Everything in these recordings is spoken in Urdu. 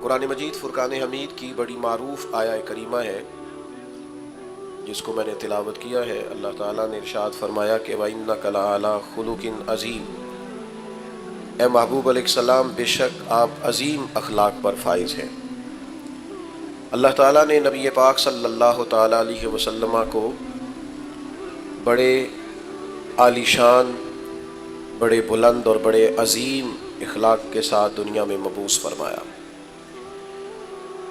قرآن مجید فرقان حمید کی بڑی معروف آیہ کریمہ ہے جس کو میں نے تلاوت کیا ہے۔ اللہ تعالیٰ نے ارشاد فرمایا کہ وَإِنَّكَ لَعَلَىٰ خُلُقٍ عَظِيمٍ، اے محبوب علیہ السلام بے شک آپ عظیم اخلاق پر فائز ہیں۔ اللہ تعالیٰ نے نبی پاک صلی اللہ تعالیٰ علیہ وسلم کو بڑے عالی شان، بڑے بلند اور بڑے عظیم اخلاق کے ساتھ دنیا میں مبعوث فرمایا،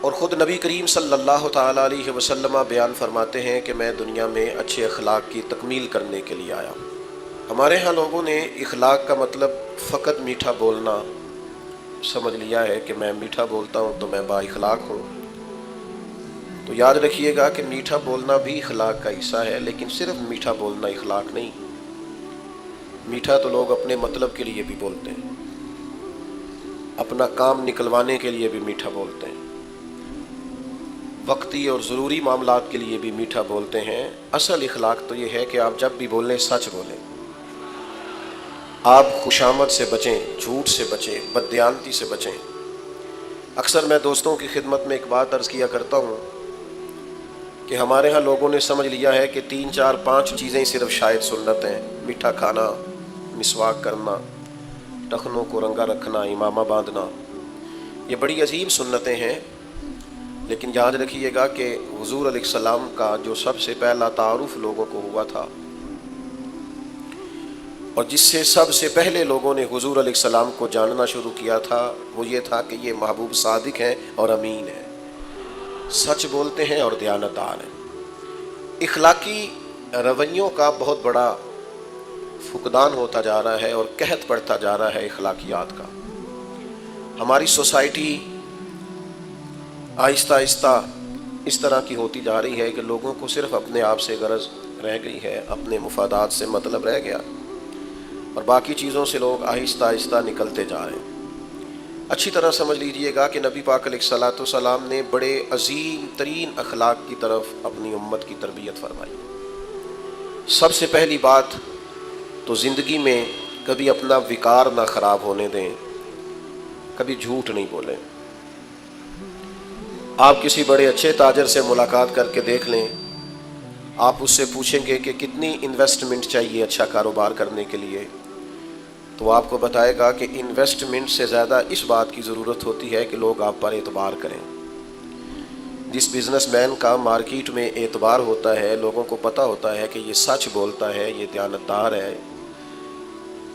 اور خود نبی کریم صلی اللہ تعالیٰ علیہ وسلم بیان فرماتے ہیں کہ میں دنیا میں اچھے اخلاق کی تکمیل کرنے کے لیے آیا۔ ہمارے ہاں لوگوں نے اخلاق کا مطلب فقط میٹھا بولنا سمجھ لیا ہے کہ میں میٹھا بولتا ہوں تو میں با اخلاق ہوں۔ تو یاد رکھیے گا کہ میٹھا بولنا بھی اخلاق کا حصہ ہے، لیکن صرف میٹھا بولنا اخلاق نہیں۔ میٹھا تو لوگ اپنے مطلب کے لیے بھی بولتے ہیں، اپنا کام نکلوانے کے لیے بھی میٹھا بولتے ہیں، وقتی اور ضروری معاملات کے لیے بھی میٹھا بولتے ہیں۔ اصل اخلاق تو یہ ہے کہ آپ جب بھی بولیں سچ بولیں، آپ خوشامد سے بچیں، جھوٹ سے بچیں، بددیانتی سے بچیں۔ اکثر میں دوستوں کی خدمت میں ایک بات عرض کیا کرتا ہوں کہ ہمارے ہاں لوگوں نے سمجھ لیا ہے کہ 3 4 5 چیزیں صرف شاید سنت ہیں: میٹھا کھانا، مسواک کرنا، ٹخنوں کو رنگا رکھنا، امامہ باندھنا۔ یہ بڑی عظیم سنتیں ہیں، لیکن یاد رکھیے گا کہ حضور علیہ السلام کا جو سب سے پہلا تعارف لوگوں کو ہوا تھا، اور جس سے سب سے پہلے لوگوں نے حضور علیہ السلام کو جاننا شروع کیا تھا، وہ یہ تھا کہ یہ محبوب صادق ہیں اور امین ہیں، سچ بولتے ہیں اور دیانتدار ہیں۔ اخلاقی رویوں کا بہت بڑا فقدان ہوتا جا رہا ہے اور قحط پڑتا جا رہا ہے اخلاقیات کا۔ ہماری سوسائٹی آہستہ آہستہ اس طرح کی ہوتی جا رہی ہے کہ لوگوں کو صرف اپنے آپ سے غرض رہ گئی ہے، اپنے مفادات سے مطلب رہ گیا، اور باقی چیزوں سے لوگ آہستہ آہستہ نکلتے جا رہے ہیں۔ اچھی طرح سمجھ لیجئے گا کہ نبی پاک علیہ الصلاۃ نے بڑے عظیم ترین اخلاق کی طرف اپنی امت کی تربیت فرمائی۔ سب سے پہلی بات تو زندگی میں کبھی اپنا وقار نہ خراب ہونے دیں، کبھی جھوٹ نہیں بولیں۔ آپ کسی بڑے اچھے تاجر سے ملاقات کر کے دیکھ لیں، آپ اس سے پوچھیں گے کہ کتنی انویسٹمنٹ چاہیے اچھا کاروبار کرنے کے لیے، تو آپ کو بتائے گا کہ انویسٹمنٹ سے زیادہ اس بات کی ضرورت ہوتی ہے کہ لوگ آپ پر اعتبار کریں۔ جس بزنس مین کا مارکیٹ میں اعتبار ہوتا ہے، لوگوں کو پتہ ہوتا ہے کہ یہ سچ بولتا ہے، یہ دیانتدار ہے،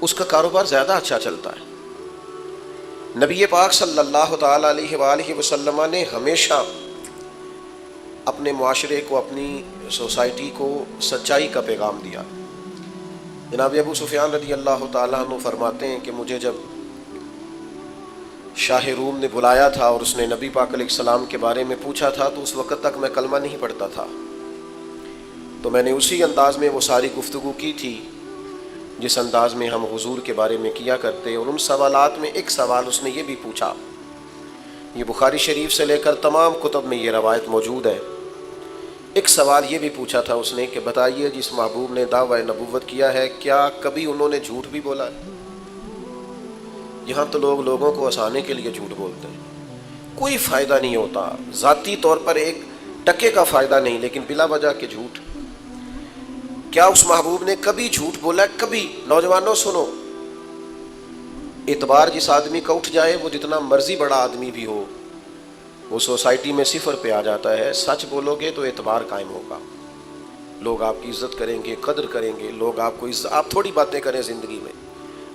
اس کا کاروبار زیادہ اچھا چلتا ہے۔ نبی پاک صلی اللہ تعالیٰ علیہ وآلہ وسلم نے ہمیشہ اپنے معاشرے کو، اپنی سوسائٹی کو سچائی کا پیغام دیا۔ جناب ابو سفیان رضی اللہ تعالیٰ عنہ فرماتے ہیں کہ مجھے جب شاہ روم نے بلایا تھا اور اس نے نبی پاک علیہ السلام کے بارے میں پوچھا تھا، تو اس وقت تک میں کلمہ نہیں پڑھتا تھا، تو میں نے اسی انداز میں وہ ساری گفتگو کی تھی جس انداز میں ہم حضور کے بارے میں کیا کرتے، اور ان سوالات میں ایک سوال اس نے یہ بھی پوچھا، یہ بخاری شریف سے لے کر تمام کتب میں یہ روایت موجود ہے۔ ایک سوال یہ بھی پوچھا تھا اس نے کہ بتائیے جس محبوب نے دعوی نبوت کیا ہے، کیا کبھی انہوں نے جھوٹ بھی بولا ہے؟ یہاں تو لوگ لوگوں کو ہنسانے کے لیے جھوٹ بولتے ہیں، کوئی فائدہ نہیں ہوتا، ذاتی طور پر ایک ٹکے کا فائدہ نہیں، لیکن بلا وجہ کے جھوٹ۔ کیا اس محبوب نے کبھی جھوٹ بولا ہے؟ کبھی؟ نوجوانوں سنو، اعتبار جس آدمی کا اٹھ جائے، وہ جتنا مرضی بڑا آدمی بھی ہو، وہ سوسائٹی میں صفر پہ آ جاتا ہے۔ سچ بولو گے تو اعتبار قائم ہوگا، لوگ آپ کی عزت کریں گے، قدر کریں گے، لوگ آپ کو آپ تھوڑی باتیں کریں زندگی میں،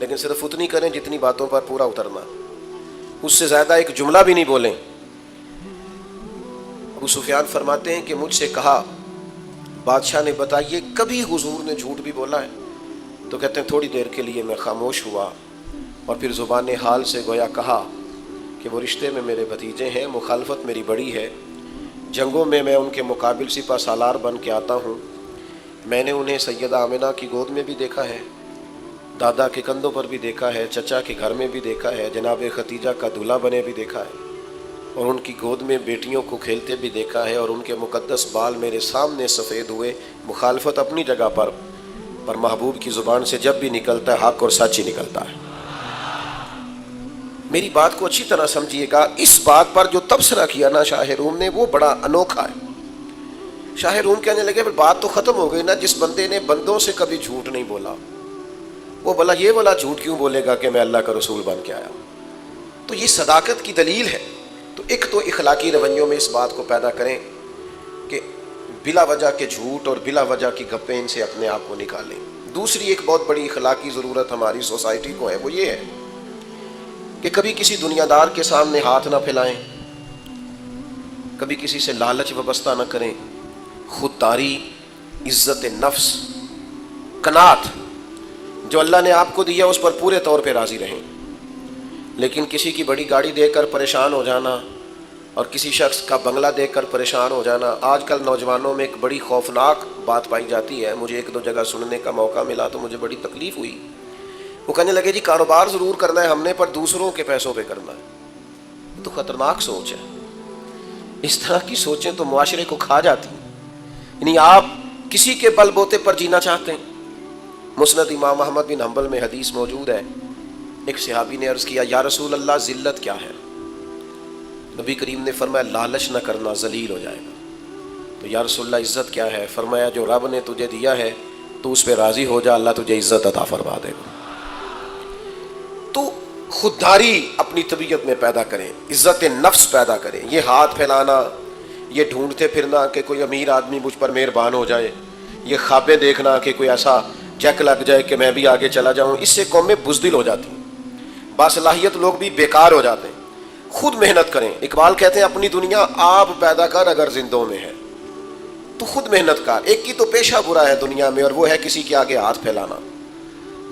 لیکن صرف اتنی کریں جتنی باتوں پر پورا اترنا، اس سے زیادہ ایک جملہ بھی نہیں بولیں۔ ابو سفیان فرماتے ہیں کہ مجھ سے کہا بادشاہ نے بتائیے کبھی حضور نے جھوٹ بھی بولا ہے؟ تو کہتے ہیں تھوڑی دیر کے لیے میں خاموش ہوا، اور پھر زبان حال سے گویا کہا کہ وہ رشتے میں میرے بھتیجے ہیں، مخالفت میری بڑی ہے، جنگوں میں میں ان کے مقابل سپہ سالار بن کے آتا ہوں، میں نے انہیں سیدہ آمنہ کی گود میں بھی دیکھا ہے، دادا کے کندھوں پر بھی دیکھا ہے، چچا کے گھر میں بھی دیکھا ہے، جناب ختیجہ کا دولہا بنے بھی دیکھا ہے، اور ان کی گود میں بیٹیوں کو کھیلتے بھی دیکھا ہے، اور ان کے مقدس بال میرے سامنے سفید ہوئے۔ مخالفت اپنی جگہ پر محبوب کی زبان سے جب بھی نکلتا ہے حق اور سچ ہی نکلتا ہے۔ میری بات کو اچھی طرح سمجھیے گا، اس بات پر جو تبصرہ کیا نا شاہ روم نے وہ بڑا انوکھا ہے۔ شاہ روم کہنے لگے پھر بات تو ختم ہو گئی نا، جس بندے نے بندوں سے کبھی جھوٹ نہیں بولا وہ بلا یہ والا جھوٹ کیوں بولے گا کہ میں اللہ کا رسول بن کے آیا؟ تو یہ صداقت کی دلیل ہے۔ تو ایک تو اخلاقی رویوں میں اس بات کو پیدا کریں کہ بلا وجہ کے جھوٹ اور بلا وجہ کی گپیں ان سے اپنے آپ کو نکالیں۔ دوسری ایک بہت بڑی اخلاقی ضرورت ہماری سوسائٹی کو ہے، وہ یہ ہے کہ کبھی کسی دنیا دار کے سامنے ہاتھ نہ پھیلائیں، کبھی کسی سے لالچ وابستہ نہ کریں، خودداری، عزت نفس، قناعت جو اللہ نے آپ کو دیا اس پر پورے طور پہ راضی رہیں۔ لیکن کسی کی بڑی گاڑی دیکھ کر پریشان ہو جانا اور کسی شخص کا بنگلہ دیکھ کر پریشان ہو جانا، آج کل نوجوانوں میں ایک بڑی خوفناک بات پائی جاتی ہے۔ مجھے ایک دو جگہ سننے کا موقع ملا تو مجھے بڑی تکلیف ہوئی۔ وہ کہنے لگے جی کاروبار ضرور کرنا ہے ہم نے پر دوسروں کے پیسوں پہ کرنا ہے۔ تو خطرناک سوچ ہے، اس طرح کی سوچیں تو معاشرے کو کھا جاتی ہیں۔ یعنی آپ کسی کے بل بوتے پر جینا چاہتے ہیں۔ مسند امام احمد بن حنبل میں حدیث موجود ہے، ایک صحابی نے عرض کیا یا رسول اللہ ذلت کیا ہے؟ نبی کریم نے فرمایا لالچ نہ کرنا، ذلیل ہو جائے گا۔ تو یا رسول اللہ عزت کیا ہے؟ فرمایا جو رب نے تجھے دیا ہے تو اس پہ راضی ہو جا، اللہ تجھے عزت عطا فرما دے گا۔ تو خودداری اپنی طبیعت میں پیدا کریں، عزت نفس پیدا کریں۔ یہ ہاتھ پھیلانا، یہ ڈھونڈتے پھرنا کہ کوئی امیر آدمی مجھ پر مہربان ہو جائے، یہ خوابیں دیکھنا کہ کوئی ایسا چیک لگ جائے کہ میں بھی آگے چلا جاؤں، اس سے قومیں بزدل ہو جاتی ہیں، باصلاحیت لوگ بھی بیکار ہو جاتے ہیں۔ خود محنت کریں۔ اقبال کہتے ہیں اپنی دنیا آپ پیدا کر اگر زندوں میں ہے تو خود محنت کر۔ ایک کی تو پیشہ برا ہے دنیا میں اور وہ ہے کسی کے آگے ہاتھ پھیلانا،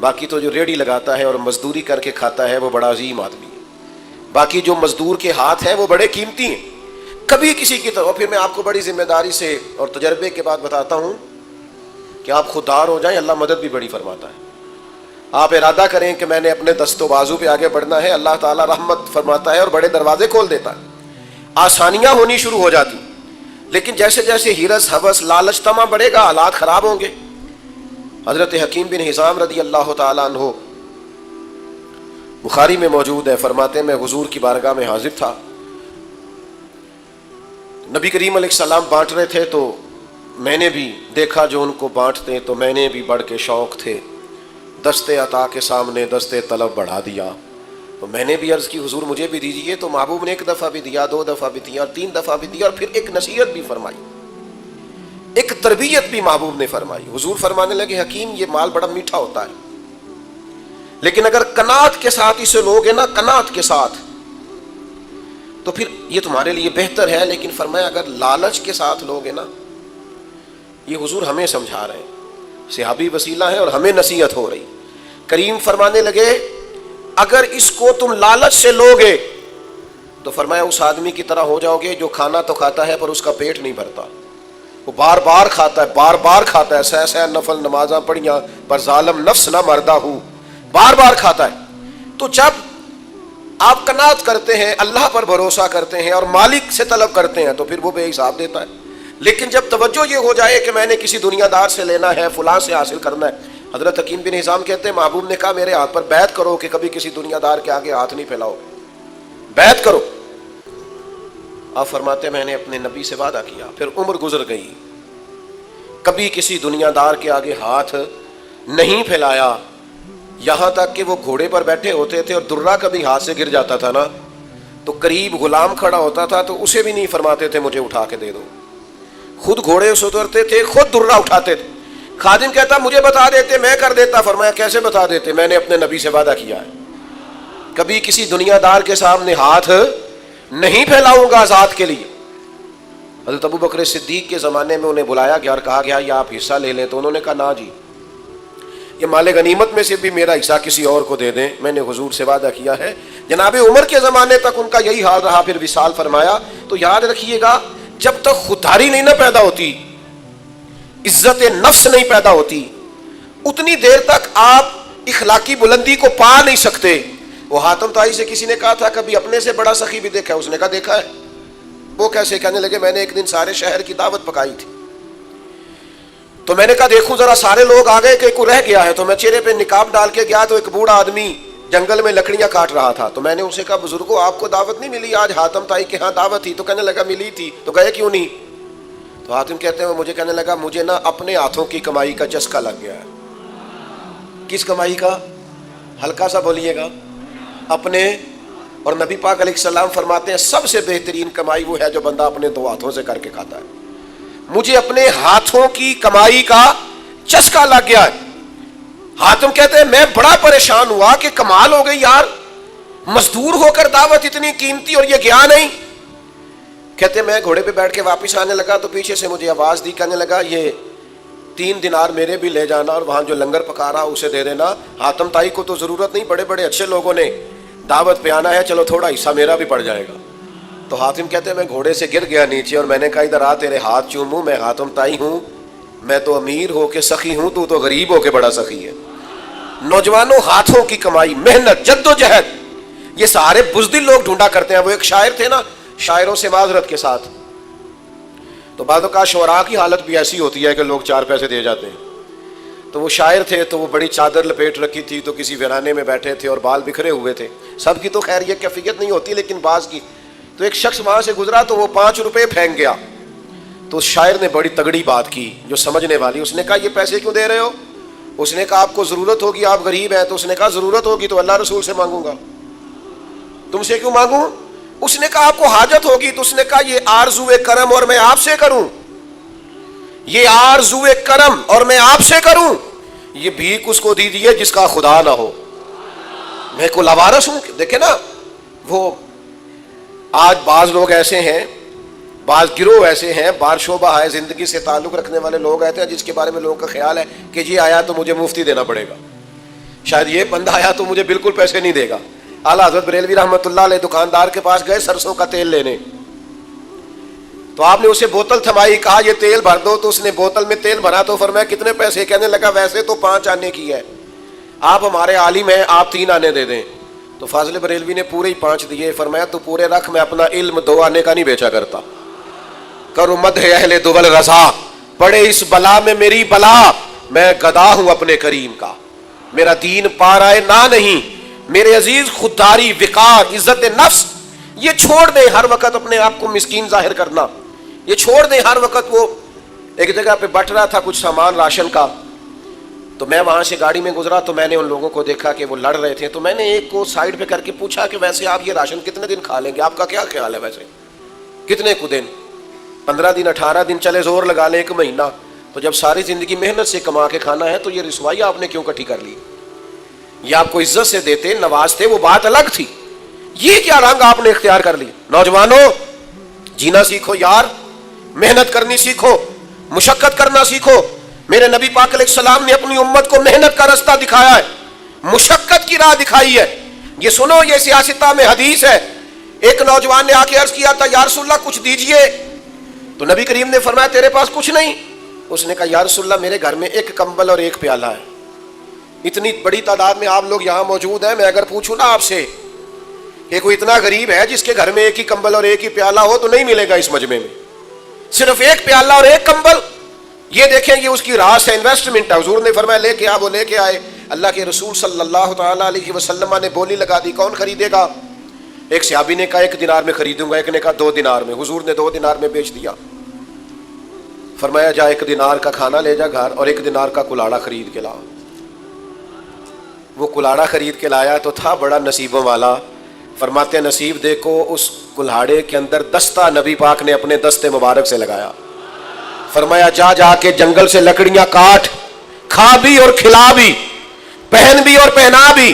باقی تو جو ریڑھی لگاتا ہے اور مزدوری کر کے کھاتا ہے وہ بڑا عظیم آدمی ہے، باقی جو مزدور کے ہاتھ ہیں وہ بڑے قیمتی ہیں۔ کبھی کسی کی طرف، پھر میں آپ کو بڑی ذمہ داری سے اور تجربے کے بعد بتاتا ہوں کہ آپ خوددار ہو جائیں، اللہ مدد بھی بڑی فرماتا ہے۔ آپ ارادہ کریں کہ میں نے اپنے دست و بازو پہ آگے بڑھنا ہے، اللہ تعالیٰ رحمت فرماتا ہے اور بڑے دروازے کھول دیتا ہے، آسانیاں ہونی شروع ہو جاتی۔ لیکن جیسے جیسے ہرس، ہوس، لالچ، طمع بڑھے گا حالات خراب ہوں گے۔ حضرت حکیم بن حزام رضی اللہ تعالیٰ عنہ بخاری میں موجود ہے، فرماتے ہیں میں حضور کی بارگاہ میں حاضر تھا، نبی کریم علیہ السلام بانٹ رہے تھے تو میں نے بھی دیکھا جو ان کو بانٹتے تو میں نے بھی بڑھ کے شوق تھے، دستے عطا کے سامنے دستے طلب بڑھا دیا۔ تو میں نے بھی عرض کی حضور مجھے بھی دیجیے، تو محبوب نے ایک دفعہ بھی دیا، دو دفعہ بھی دیا، اور تین دفعہ بھی دیا، اور پھر ایک نصیحت بھی فرمائی، ایک تربیت بھی محبوب نے فرمائی۔ حضور فرمانے لگے حکیم یہ مال بڑا میٹھا ہوتا ہے، لیکن اگر قناعت کے ساتھ اسے لوگے نا، قناعت کے ساتھ، تو پھر یہ تمہارے لیے بہتر ہے۔ لیکن فرمایا اگر لالچ کے ساتھ لوگے نا، یہ حضور ہمیں سمجھا رہے ہیں، صحابی وسیلہ ہے اور ہمیں نصیحت ہو رہی۔ کریم فرمانے لگے اگر اس کو تم لالچ سے لوگے تو فرمایا اس آدمی کی طرح ہو جاؤ گے جو کھانا تو کھاتا ہے پر اس کا پیٹ نہیں بھرتا، وہ بار بار کھاتا ہے، بار بار کھاتا ہے، سہ سہ نفل نمازاں پڑھیاں پر ظالم نفس نہ مردہ ہو، بار بار کھاتا ہے۔ تو جب آپ قناعت کرتے ہیں، اللہ پر بھروسہ کرتے ہیں اور مالک سے طلب کرتے ہیں تو پھر وہ بے حساب دیتا ہے۔ لیکن جب توجہ یہ ہو جائے کہ میں نے کسی دنیا دار سے لینا ہے، فلاں سے حاصل کرنا ہے، حضرت حکیم بن حزام کہتے ہیں محبوب نے کہا میرے ہاتھ پر بیعت کرو کہ کبھی کسی دنیا دار کے آگے ہاتھ نہیں پھیلاؤ، بیعت کرو۔ آپ فرماتے ہیں میں نے اپنے نبی سے وعدہ کیا، پھر عمر گزر گئی، کبھی کسی دنیا دار کے آگے ہاتھ نہیں پھیلایا، یہاں تک کہ وہ گھوڑے پر بیٹھے ہوتے تھے اور درہ کبھی ہاتھ سے گر جاتا تھا نا تو قریب غلام کھڑا ہوتا تھا تو اسے بھی نہیں فرماتے تھے مجھے اٹھا کے دے دو، خود گھوڑے سے اترتے تھے، خود درہ اٹھاتے تھے۔ خادم کہتا مجھے بتا دیتے میں کر دیتا، فرمایا کیسے بتا دیتے؟ میں نے اپنے نبی سے وعدہ کیا ہے کبھی کسی دنیا دار کے سامنے ہاتھ نہیں پھیلاؤں گا ذات کے لیے۔ حضرت ابو بکر صدیق کے زمانے میں انہیں بلایا گیا اور کہا گیا یہ آپ حصہ لے لیں، تو انہوں نے کہا نا جی، یہ مال غنیمت میں سے بھی میرا حصہ کسی اور کو دے دیں، میں نے حضور سے وعدہ کیا ہے۔ جناب عمر کے زمانے تک ان کا یہی حال رہا، پھر وصال فرمایا۔ تو یاد رکھیے گا جب تک خودداری نہیں نہ پیدا ہوتی، عزت نفس نہیں پیدا ہوتی، اتنی دیر تک آپ اخلاقی بلندی کو پا نہیں سکتے۔ وہ حاتم طائی سے کسی نے کہا تھا کبھی اپنے سے بڑا سخی بھی دیکھا ہے؟ اس نے کہا دیکھا ہے۔ وہ کیسے؟ کہنے لگے میں نے ایک دن سارے شہر کی دعوت پکائی تھی، تو میں نے کہا دیکھوں ذرا سارے لوگ آ گئے کہ کوئی رہ گیا ہے، تو میں چہرے پہ نقاب ڈال کے گیا تو ایک بوڑھا آدمی جنگل میں لکڑیاں کاٹ رہا تھا. تو میں نے اسے کہا بزرگوں آپ کو دعوت نہیں ملی آج؟ حاتم تائی کے ہاں دعوت تھی. تو کہنے لگا ملی تھی. تو گئے کیوں نہیں؟ تو حاتم کہتے ہیں مجھے کہنے لگا مجھے نا اپنے ہاتھوں کی کمائی کا چسکا لگ گیا ہے. کس کمائی کا؟ ہلکا سا بولیے گا. اپنے. اور نبی پاک علیہ السلام فرماتے ہیں سب سے بہترین کمائی وہ ہے جو بندہ اپنے دو ہاتھوں سے کر کے کھاتا ہے. مجھے اپنے ہاتھوں کی کمائی کا چسکا لگ گیا ہے. حاتم کہتے ہیں میں بڑا پریشان ہوا کہ کمال ہو گئی یار, مزدور ہو کر دعوت اتنی قیمتی اور یہ گیا نہیں. کہتے ہیں میں گھوڑے پہ بیٹھ کے واپس آنے لگا تو پیچھے سے مجھے آواز دی, کہنے لگا یہ 3 دینار میرے بھی لے جانا اور وہاں جو لنگر پکا رہا اسے دے دینا. حاتم تائی کو تو ضرورت نہیں, بڑے بڑے اچھے لوگوں نے دعوت پہ آنا ہے, چلو تھوڑا حصہ میرا بھی پڑ جائے گا. تو حاتم کہتے ہیں میں گھوڑے سے گر گیا نیچے اور میں نے کہا ادھر آ تیرے ہاتھ چوموں, میں حاتم تائی ہوں, میں تو امیر ہو کے سخی ہوں, تو غریب ہو کے بڑا سخی ہے. نوجوانوں ہاتھوں کی کمائی, محنت, جد و جہد, یہ سارے بزدل لوگ ڈھونڈا کرتے ہیں. وہ ایک شاعر تھے نا, شاعروں سے معذرت کے ساتھ, تو بعض اوقات شعراء کی حالت بھی ایسی ہوتی ہے کہ لوگ 4 پیسے دے جاتے ہیں. تو وہ شاعر تھے تو وہ بڑی چادر لپیٹ رکھی تھی, تو کسی ویرانے میں بیٹھے تھے اور بال بکھرے ہوئے تھے. سب کی تو خیر یہ کیفیت نہیں ہوتی لیکن بعض کی. تو ایک شخص وہاں سے گزرا تو وہ 5 روپے پھینک گیا. تو شاعر نے بڑی تگڑی بات کی جو سمجھنے والی. اس نے کہا یہ پیسے کیوں دے رہے ہو؟ اس نے کہا آپ کو ضرورت ہوگی, آپ غریب ہیں. تو اس نے کہا ضرورت ہوگی تو اللہ رسول سے مانگوں گا, تم سے کیوں مانگوں؟ اس نے کہا آپ کو حاجت ہوگی. تو اس نے کہا یہ آرزو کرم اور میں آپ سے کروں, یہ آرزو کرم اور میں آپ سے کروں. یہ بھیک اس کو دیجیے جس کا خدا نہ ہو. میں کو لاوارث ہوں. دیکھیں نا, وہ آج بعض لوگ ایسے ہیں, بعض گروہ ایسے ہیں, بعض شعبہ ہے زندگی سے تعلق رکھنے والے لوگ آتے ہیں جس کے بارے میں لوگوں کا خیال ہے کہ یہ آیا تو مجھے مفتی دینا پڑے گا, شاید یہ بندہ آیا تو مجھے بالکل پیسے نہیں دے گا. اعلیٰ حضرت بریلوی رحمۃ اللہ علیہ دکاندار کے پاس گئے سرسوں کا تیل لینے. تو آپ نے اسے بوتل تھمائی, کہا یہ تیل بھر دو. تو اس نے بوتل میں تیل بھرا تو فرمایا کتنے پیسے؟ کہنے لگا ویسے تو 5 آنے کی ہے, آپ ہمارے عالم ہیں, آپ 3 آنے دے دیں. تو فاضل بریلوی نے پورے ہی 5 دیے. فرمایا تو پورے رکھ, میں اپنا علم 2 آنے کا نہیں بیچا کرتا. کرو مدح اہل دول رضا, پڑے اس بلا میں میری بلا, میں گدا ہوں اپنے کریم کا, میرا دین پارائے نہ نہیں. میرے عزیز خودداری, وقار, عزت نفس یہ چھوڑ دیں. ہر وقت اپنے آپ کو مسکین ظاہر کرنا یہ چھوڑ دیں. ہر وقت وہ ایک جگہ پہ بٹ رہا تھا کچھ سامان راشن کا, تو میں وہاں سے گاڑی میں گزرا تو میں نے ان لوگوں کو دیکھا کہ وہ لڑ رہے تھے. تو میں نے ایک کو سائڈ پہ کر کے پوچھا کہ ویسے آپ یہ راشن کتنے دن کھا لیں گے, آپ کا کیا خیال ہے, ویسے کتنے کو دن, 15 دن, 18 دن, چلے زور لگا لیں 1 مہینہ. تو جب ساری زندگی محنت سے کما کے کھانا ہے تو یہ رسوائی آپ نے کیوں کٹھی کر لی؟ یہ آپ کو عزت سے دیتے, نوازتے, وہ بات الگ تھی. یہ کیا رنگ آپ نے اختیار کر لی؟ نوجوانوں جینا سیکھو یار, محنت کرنی سیکھو, مشقت کرنا سیکھو. میرے نبی پاک علیہ السلام نے اپنی امت کو محنت کا رستہ دکھایا ہے, مشقت کی راہ دکھائی ہے. یہ سنو, یہ سیاستہ میں حدیث ہے. ایک نوجوان نے آ کے عرض کیا تھا یا رسول اللہ کچھ دیجئے. تو نبی کریم نے فرمایا تیرے پاس کچھ نہیں؟ اس نے کہا یا رسول اللہ میرے گھر میں 1 کمبل اور 1 پیالہ ہے. اتنی بڑی تعداد میں آپ لوگ یہاں موجود ہیں, میں اگر پوچھوں نا آپ سے کہ کوئی اتنا غریب ہے جس کے گھر میں 1 ہی کمبل اور 1 ہی پیالہ ہو, تو نہیں ملے گا اس مجمع میں. صرف 1 پیالہ اور 1 کمبل, یہ دیکھیں یہ اس کی راس ہے, انویسٹمنٹ ہے. حضور نے فرمایا لے کے آ, وہ لے کے آئے. اللہ کے رسول صلی اللہ تعالیٰ علیہ وسلم نے بولی لگا دی, کون خریدے گا؟ ایک صحابی نے کہا 1 دینار میں خریدوں گا, ایک نے کہا 2 دینار میں. حضور نے 2 دینار میں بیچ دیا. فرمایا جا 1 دینار کا کھانا لے جا گھر اور 1 دینار کا کلاڑا خرید کے لا. وہ کلاڑا خرید کے لایا تو تھا بڑا نصیبوں والا. فرماتے نصیب دیکھو اس کلاڑے کے اندر دستہ نبی پاک نے اپنے دستے مبارک سے لگایا. فرمایا جا جا کے جنگل سے لکڑیاں کاٹ, کھا بھی اور کھلا بھی, پہن بھی اور پہنا بھی,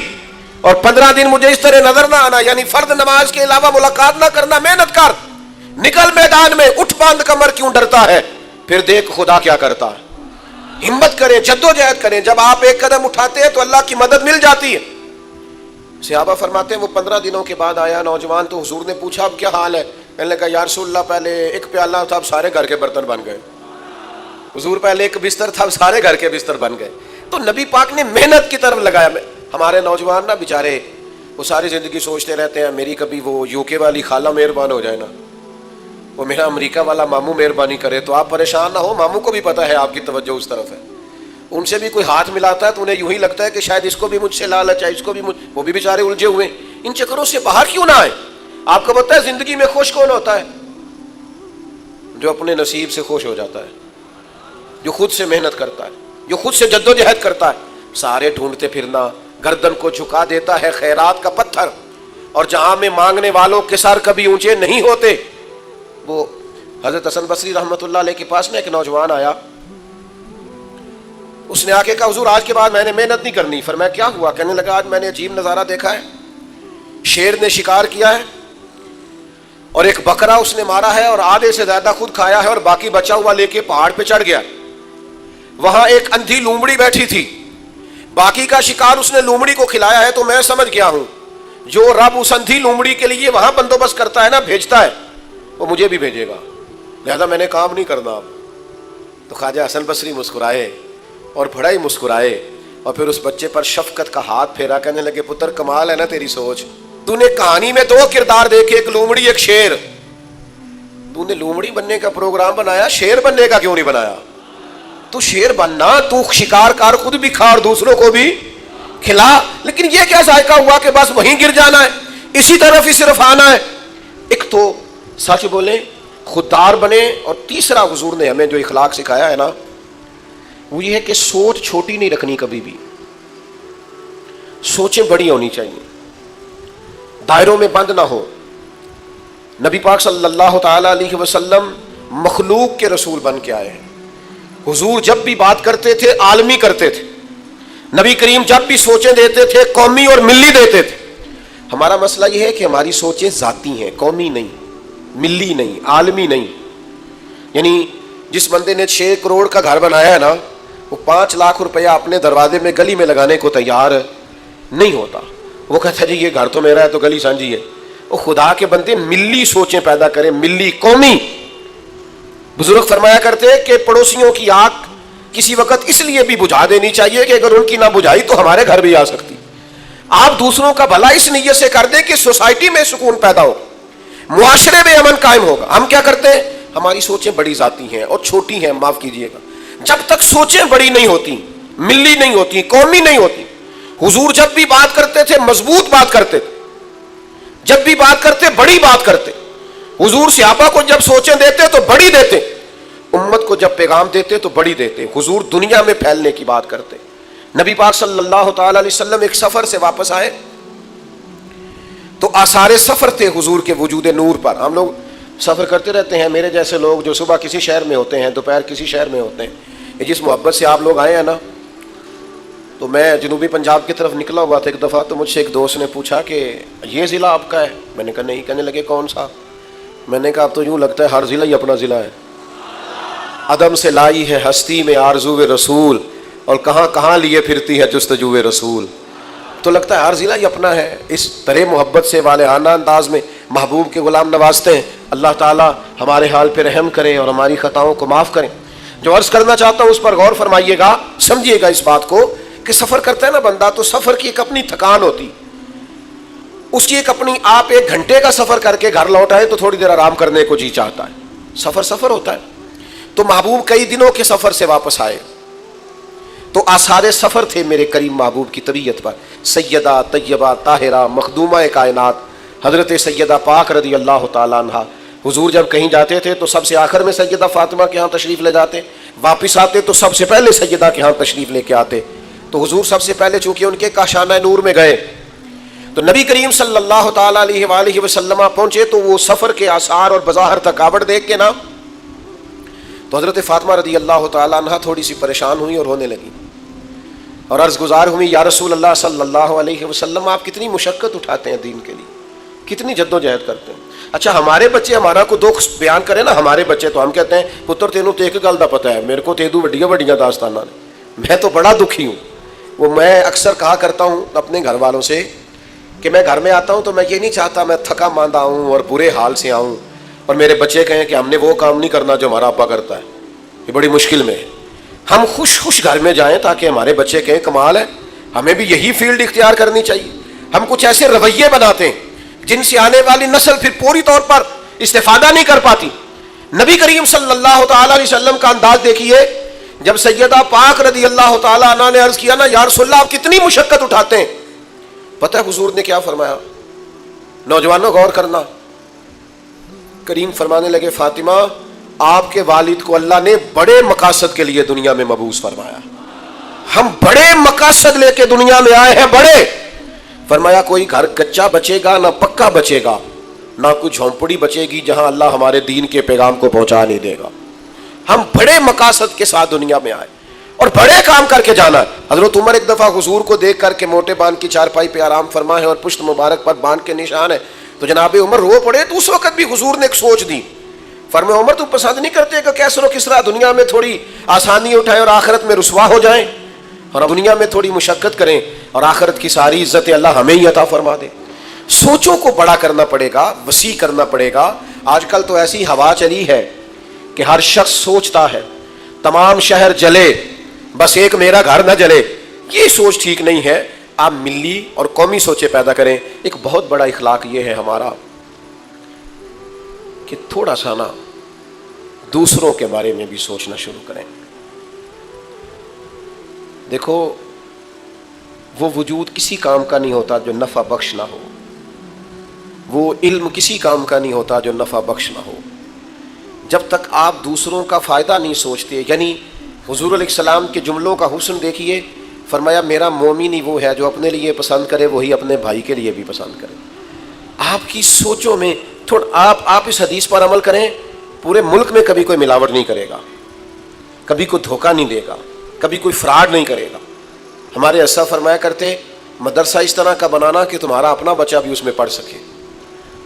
اور 15 دن مجھے اس طرح نظر نہ آنا, یعنی فرض نماز کے علاوہ ملاقات نہ کرنا. محنت کر, نکل میدان میں, اٹھ باندھ کمر کیوں ڈرتا ہے, پھر دیکھ خدا کیا کرتا ہے. ہمت کریں, جد و جہد کریں. جب آپ 1 قدم اٹھاتے ہیں تو اللہ کی مدد مل جاتی ہے. صحابہ فرماتے ہیں وہ 15 دنوں کے بعد آیا نوجوان, تو حضور نے پوچھا اب کیا حال ہے؟ کہنے لگا یا رسول اللہ پہلے 1 پیالہ تھا, اب سارے گھر کے برتن بن گئے. حضور پہلے 1 بستر تھا, اب سارے گھر کے بستر بن گئے. تو نبی پاک نے محنت کی طرف لگایا. ہمارے نوجوان نا بیچارے وہ ساری زندگی سوچتے رہتے ہیں میری کبھی وہ UK والی خالہ مہربان ہو جائے نا, وہ میرا امریکہ والا ماموں مہربانی کرے. تو آپ پریشان نہ ہو, ماموں کو بھی پتا ہے آپ کی توجہ اس طرف ہے. ان سے بھی کوئی ہاتھ ملاتا ہے تو انہیں یوں ہی لگتا ہے کہ شاید اس کو بھی مجھ سے لالچ ہے، اس کو بھی وہ بھی بیچارے الجھے ہوئے ہیں۔ ان چکروں سے باہر کیوں نہ آئے؟ آپ کو پتہ ہے زندگی میں خوش کون ہوتا ہے؟ جو اپنے نصیب سے خوش ہو جاتا ہے، جو خود سے محنت کرتا ہے، جو خود سے جد و جہد کرتا ہے۔ سارے ڈھونڈتے پھرنا، گردن کو جھکا دیتا ہے خیرات کا پتھر، اور جہاں میں مانگنے والوں کے سر کبھی اونچے نہیں ہوتے۔ وہ حضرت حسن بصری رحمۃ اللہ علیہ کے پاس میں ایک نوجوان آیا، اس نے آ کے کہا حضور آج کے بعد میں نے محنت نہیں کرنی۔ فرمایا کیا ہوا؟ کہنے لگا آج میں نے عجیب نظارہ دیکھا ہے، شیر نے شکار کیا ہے اور ایک بکرا اس نے مارا ہے اور آدھے سے زیادہ خود کھایا ہے اور باقی بچا ہوا لے کے پہاڑ پہ چڑھ گیا۔ وہاں ایک اندھی لومڑی بیٹھی تھی، باقی کا شکار اس نے لومڑی کو کھلایا ہے۔ تو میں سمجھ گیا ہوں جو رب اس اندھی لومڑی کے لیے وہاں بندوبست کرتا ہے نا، بھیجتا ہے، وہ مجھے بھی بھیجے گا، لہذا میں نے کام نہیں کرنا اب۔ تو خواجہ حسن بصری مسکرائے اور بڑا ہی مسکرائے، اور پھر اس بچے پر شفقت کا ہاتھ پھیرا، کہنے لگے پتر کمال ہے نا تیری سوچ، تو نے کہانی میں دو کردار دیکھے، ایک لومڑی ایک شیر، تو نے لومڑی بننے کا پروگرام بنایا، شیر بننے کا کیوں نہیں بنایا؟ تو شیر بننا، تو شکار کار، خود بھی کھا اور دوسروں کو بھی کھلا، لیکن یہ کیا ذائقہ ہوا کہ بس وہیں گر جانا ہے، اسی طرف ہی صرف آنا ہے۔ ایک تو سچ بولیں، خوددار بنے، اور تیسرا حضور نے ہمیں جو اخلاق سکھایا ہے نا وہ یہ ہے کہ سوچ چھوٹی نہیں رکھنی، کبھی بھی سوچیں بڑی ہونی چاہیے، دائروں میں بند نہ ہو۔ نبی پاک صلی اللہ تعالی علیہ وسلم مخلوق کے رسول بن کے آئے ہیں۔ حضور جب بھی بات کرتے تھے عالمی کرتے تھے، نبی کریم جب بھی سوچیں دیتے تھے قومی اور ملی دیتے تھے۔ ہمارا مسئلہ یہ ہے کہ ہماری سوچیں ذاتی ہیں، قومی نہیں، ملی نہیں، عالمی نہیں۔ یعنی جس بندے نے 6 کروڑ کا گھر بنایا ہے نا، وہ 5 لاکھ روپیہ اپنے دروازے میں گلی میں لگانے کو تیار نہیں ہوتا۔ وہ کہتا ہے جی یہ گھر تو میرا ہے تو گلی سانجھی ہے۔ وہ خدا کے بندے ملی سوچیں پیدا کریں، ملی، قومی۔ بزرگ فرمایا کرتے کہ پڑوسیوں کی آگ کسی وقت اس لیے بھی بجھا دینی چاہیے کہ اگر ان کی نہ بجھائی تو ہمارے گھر بھی آ سکتی۔ آپ دوسروں کا بھلا اس نیت سے کر دیں کہ سوسائٹی میں سکون پیدا ہو، معاشرے میں امن قائم ہوگا۔ ہم کیا کرتے ہیں؟ ہماری سوچیں بڑی ذاتی ہیں اور چھوٹی ہیں، معاف کیجئے گا۔ جب تک سوچیں بڑی نہیں ہوتی، ملی نہیں ہوتی، قومی نہیں ہوتی۔ حضور جب بھی بات کرتے تھے مضبوط بات کرتے تھے، جب بھی بات کرتے بڑی بات کرتے۔ حضور صحابہ کو جب سوچیں دیتے تو بڑی دیتے، امت کو جب پیغام دیتے تو بڑی دیتے۔ حضور دنیا میں پھیلنے کی بات کرتے۔ نبی پاک صلی اللہ تعالی علیہ وسلم ایک سفر سے واپس آئے تو آثار سفر تھے حضور کے وجود نور پر۔ ہم لوگ سفر کرتے رہتے ہیں، میرے جیسے لوگ جو صبح کسی شہر میں ہوتے ہیں، دوپہر کسی شہر میں ہوتے ہیں۔ جس محبت سے آپ لوگ آئے ہیں نا، تو میں جنوبی پنجاب کی طرف نکلا ہوا تھا ایک دفعہ، تو مجھ سے ایک دوست نے پوچھا کہ یہ ضلع آپ کا ہے؟ میں نے کہا نہیں۔ کہنے لگے کون سا؟ میں نے کہا اب تو یوں لگتا ہے ہر ضلع ہی اپنا ضلع ہے۔ عدم سے لائی ہے ہستی میں آرزو رسول، اور کہاں کہاں لیے پھرتی ہے جستجو رسول۔ تو لگتا ہے ہر ضلع ہی اپنا ہے۔ اس طرح محبت سے والہانہ انداز میں محبوب کے غلام نوازتے ہیں۔ اللہ تعالیٰ ہمارے حال پہ رحم کرے اور ہماری خطاؤں کو معاف کریں۔ جو عرض کرنا چاہتا ہوں اس پر غور فرمائیے گا، سمجھیے گا اس بات کو کہ سفر کرتا ہے نا بندہ، تو سفر کی ایک اپنی تھکان ہوتی، اس کی ایک اپنی، آپ 1 گھنٹے کا سفر کر کے گھر لوٹ آئے تو تھوڑی دیر آرام کرنے کو جی چاہتا ہے۔ سفر ہوتا ہے۔ تو محبوب کئی دنوں کے سفر سے واپس آئے تو آثار سفر تھے میرے کریم محبوب کی طبیعت پر۔ سیدہ طیبہ طاہرہ مخدومہ کائنات حضرت سیدہ پاک رضی اللہ تعالیٰ عنہ، حضور جب کہیں جاتے تھے تو سب سے آخر میں سیدہ فاطمہ کے ہاں تشریف لے جاتے، واپس آتے تو سب سے پہلے سیدہ کے ہاں تشریف لے کے آتے۔ تو حضور سب سے پہلے چونکہ ان کے کاشانہ نور میں گئے تو نبی کریم صلی اللہ تعالیٰ علیہ وآلہ وسلم پہنچے تو وہ سفر کے آثار اور بظاہر تھکاوٹ دیکھ کے نا، تو حضرت فاطمہ رضی اللہ تعالیٰ عنہ تھوڑی سی پریشان ہوئی اور رونے لگی اور عرض گزار ہوئی، یا رسول اللہ صلی اللہ علیہ وسلم آپ کتنی مشقت اٹھاتے ہیں دین کے لیے، کتنی جد و جہد کرتے ہیں۔ اچھا ہمارے بچے ہمارا کو دکھ بیان کریں نا، ہمارے بچے تو ہم کہتے ہیں پتر تینوں تو ایک گل دا پتہ ہے، میرے کو تیدو وڈیاں وڈیاں داستاناں نے، میں تو بڑا دکھی ہوں۔ وہ میں اکثر کہا کرتا ہوں اپنے گھر والوں سے کہ میں گھر میں آتا ہوں تو میں یہ نہیں چاہتا میں تھکا ماندہ آؤں اور برے حال سے آؤں اور میرے بچے کہیں کہ ہم نے وہ کام نہیں کرنا جو ہمارا ابا کرتا ہے، یہ بڑی مشکل میں ہے۔ ہم خوش گھر میں جائیں تاکہ ہمارے بچے کہیں کمال ہے، ہمیں بھی یہی فیلڈ اختیار کرنی چاہیے۔ ہم کچھ ایسے رویے بناتے ہیں جن سے آنے والی نسل پھر پوری طور پر استفادہ نہیں کر پاتی۔ نبی کریم صلی اللہ تعالی علیہ وسلم کا انداز دیکھیے جب سیدہ پاک رضی اللہ تعالیٰ عنہ نے عرض کیا نا یا رسول اللہ آپ کتنی مشقت اٹھاتے ہیں، پتہ ہے حضور نے کیا فرمایا؟ نوجوانوں غور کرنا، کریم فرمانے لگے فاطمہ آپ کے والد کو اللہ نے بڑے مقاصد کے لیے دنیا میں مبعوث فرمایا، ہم بڑے مقاصد لے کے دنیا میں آئے ہیں، بڑے۔ فرمایا کوئی گھر کچا بچے گا نہ پکا بچے گا، نہ کوئی جھونپڑی بچے گی جہاں اللہ ہمارے دین کے پیغام کو پہنچا نہیں دے گا، ہم بڑے مقاصد کے ساتھ دنیا میں آئے اور بڑے کام کر کے جانا ہے۔ حضرت عمر ایک دفعہ حضور کو دیکھ کر کے موٹے باندھ کی چارپائی پہ آرام فرما ہے اور پشت مبارک پر باندھ کے نشان ہے، تو جناب عمر رو پڑے۔ تو اس وقت بھی حضور نے ایک سوچ دی، فرمایا عمر تو پسند نہیں کرتے کہ کیسر و کسرا دنیا میں تھوڑی آسانی اٹھائیں اور آخرت میں رسوا ہو جائیں، اور دنیا میں تھوڑی مشقت کریں اور آخرت کی ساری عزت اللہ ہمیں ہی عطا فرما دے۔ سوچوں کو بڑا کرنا پڑے گا، وسیع کرنا پڑے گا۔ آج کل تو ایسی ہوا چلی ہے کہ ہر شخص سوچتا ہے تمام شہر جلے بس ایک میرا گھر نہ جلے، یہ سوچ ٹھیک نہیں ہے۔ آپ ملی اور قومی سوچیں پیدا کریں۔ ایک بہت بڑا اخلاق یہ ہے ہمارا کہ تھوڑا سا نا دوسروں کے بارے میں بھی سوچنا شروع کریں۔ دیکھو وہ وجود کسی کام کا نہیں ہوتا جو نفع بخش نہ ہو، وہ علم کسی کام کا نہیں ہوتا جو نفع بخش نہ ہو۔ جب تک آپ دوسروں کا فائدہ نہیں سوچتے، یعنی حضور علیہ السلام کے جملوں کا حسن دیکھیے، فرمایا میرا مومن ہی وہ ہے جو اپنے لیے پسند کرے وہی اپنے بھائی کے لیے بھی پسند کرے۔ آپ کی سوچوں میں آپ اس حدیث پر عمل کریں، پورے ملک میں کبھی کوئی ملاوٹ نہیں کرے گا، کبھی کوئی دھوکہ نہیں دے گا، کبھی کوئی فراڈ نہیں کرے گا۔ ہمارے اسا فرمایا کرتے مدرسہ اس طرح کا بنانا کہ تمہارا اپنا بچہ بھی اس میں پڑھ سکے،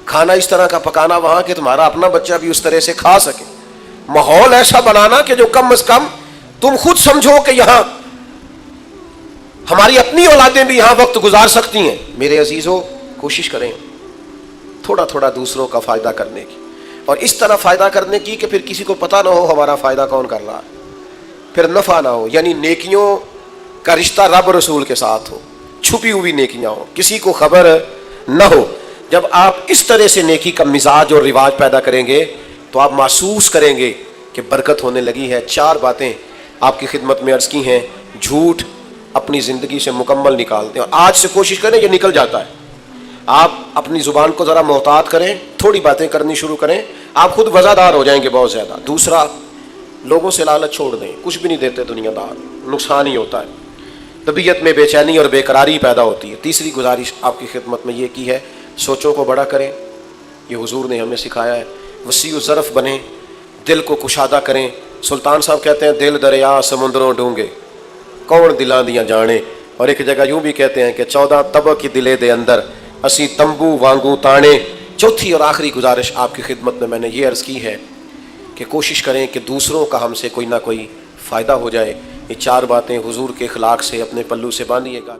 کھانا اس طرح کا پکانا وہاں کہ تمہارا اپنا بچہ بھی اس طرح سے کھا سکے، ماحول ایسا بنانا کہ جو کم از کم تم خود سمجھو کہ یہاں ہماری اپنی اولادیں بھی یہاں وقت گزار سکتی ہیں۔ میرے عزیزو کوشش کریں تھوڑا تھوڑا دوسروں کا فائدہ کرنے کی، اور اس طرح فائدہ کرنے کی کہ پھر کسی کو پتہ نہ ہو ہمارا فائدہ کون کر رہا ہے، پھر نفع نہ ہو، یعنی نیکیوں کا رشتہ رب رسول کے ساتھ ہو، چھپی ہوئی نیکیاں ہوں، کسی کو خبر نہ ہو۔ جب آپ اس طرح سے نیکی کا مزاج اور رواج پیدا کریں گے تو آپ محسوس کریں گے کہ برکت ہونے لگی ہے۔ 4 باتیں آپ کی خدمت میں عرض کی ہیں، جھوٹ اپنی زندگی سے مکمل نکالتے ہیں، اور آج سے کوشش کریں یہ نکل جاتا ہے۔ آپ اپنی زبان کو ذرا محتاط کریں، تھوڑی باتیں کرنی شروع کریں، آپ خود وزادار ہو جائیں گے بہت زیادہ۔ دوسرا، لوگوں سے لالچ چھوڑ دیں، کچھ بھی نہیں دیتے دنیا دار، نقصان ہی ہوتا ہے، طبیعت میں بے چینی اور بے قراری پیدا ہوتی ہے۔ تیسری گزارش آپ کی خدمت میں یہ کی ہے، سوچوں کو بڑا کریں، یہ حضور نے ہمیں سکھایا ہے۔ وسیع الظرف بنیں، دل کو کشادہ کریں۔ سلطان صاحب کہتے ہیں دل دریا سمندروں ڈونگے کون دلاں دیاں جانے، اور ایک جگہ یوں بھی کہتے ہیں کہ 14 طبق کی دلے دے اندر اسی تمبو وانگو تانے۔ چوتھی اور آخری گزارش آپ کی خدمت میں نے یہ عرض کی ہے کہ کوشش کریں کہ دوسروں کا ہم سے کوئی نہ کوئی فائدہ ہو جائے۔ یہ 4 باتیں حضور کے اخلاق سے اپنے پلو سے باندھیے گا۔